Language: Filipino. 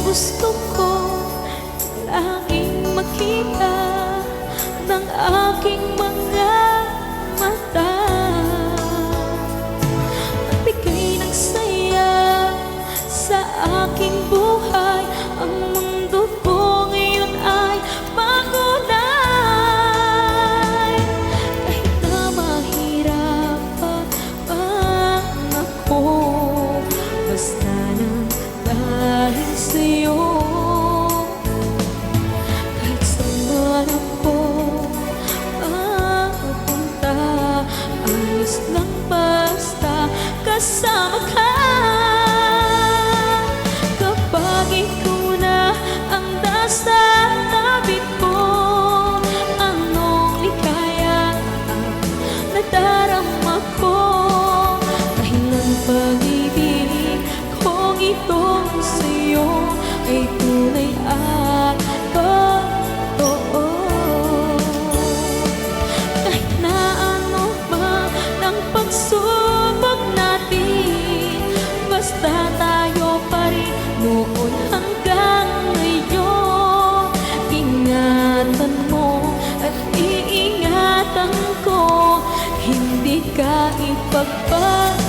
gusto ko laging makita ng aking mga mata. Magbigay ng saya sa aking buhay. Ang mundo ko ngayon ay makulay. Kahit na mahirapan ako, basta lang dahil sa'yo. Kahit saan ako mapunta, ayos lang basta kasama ka. Kapag ikaw na ang nasa tabi ko, anong likaya ang nadarama ko. Dahil ang pag-ibig kong ito sa'yo ay tunay at totoo. Kahit na ano man ang pagsubok natin, basta tayo pa rin noon hanggang ngayon. Ingatan mo at iingatan ko, hindi ka ipagpapalagay.